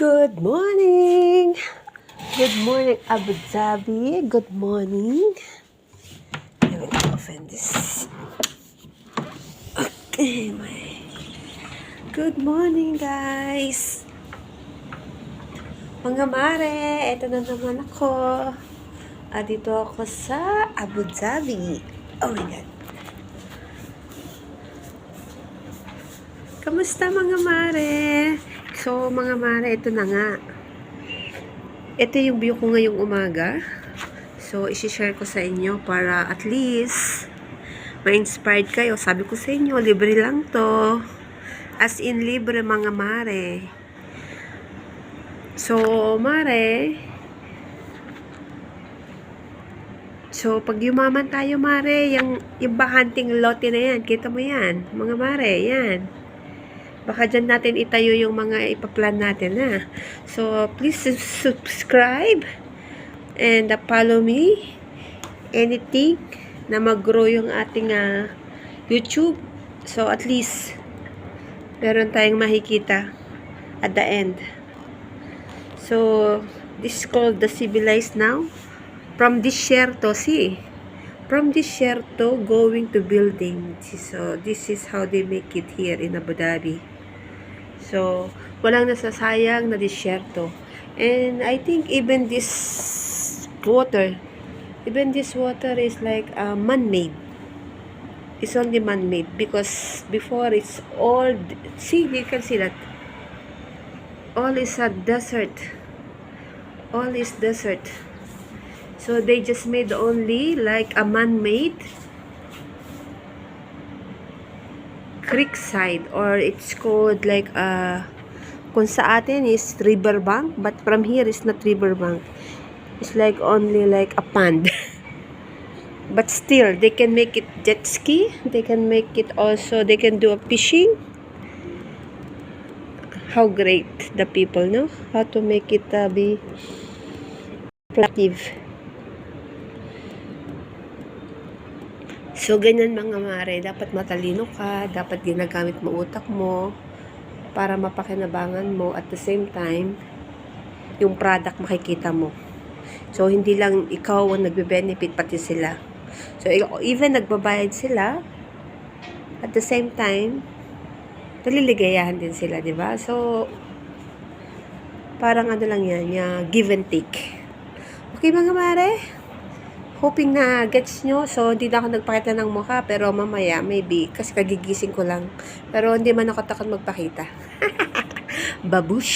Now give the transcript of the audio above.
Good morning! Good morning, Abu Dhabi. Good morning. Let me open this. Okay, Good morning, guys. Mga mare, eto na naman ako. Dito ako sa Abu Dhabi. Oh my God. Kamusta mga mare? So, mga mare, ito na nga. Ito yung view ko ngayong umaga. So, isi-share ko sa inyo para at least ma-inspired kayo. Sabi ko sa inyo, libre lang to. As in, libre mga mare. So, mare. So, pag yumaman tayo, mare, yung bakanting lote na yan, kita mo yan, mga mare, yan. Baka dyan natin itayo yung mga ipaplan natin, ha. So, please subscribe and follow me. Anything na mag-grow yung ating YouTube. So, at least, meron tayong makikita at the end. So, this is called the civilized now. From desierto, see? From desierto going to building. So, this is how they make it here in Abu Dhabi. So, walang nasasayang na desierto. And I think even this water is like man-made. It's only man-made because before it's all, see, you can see that. All is a desert. All is desert. So, they just made only like a man-made creek side, or it's called like kung sa atin is riverbank, but from here is not riverbank. It's like only like a pond. But still, they can make it jet ski. They can make it also, they can do a fishing. How great the people, no? How to make it be productive. So, ganyan mga mare, dapat matalino ka, dapat ginagamit mo utak mo para mapakinabangan mo at the same time, yung product makikita mo. So, hindi lang ikaw ang nagbe-benefit, pati sila. So, even nagbabayad sila, at the same time, naliligayahan din sila, di ba? So, parang ano lang yan, give and take. Okay mga mare? Hoping na gets nyo. So, hindi na ako nagpakita ng mukha. Pero mamaya, maybe, kasi kagigising ko lang. Pero hindi man ako takot magpakita. Babush!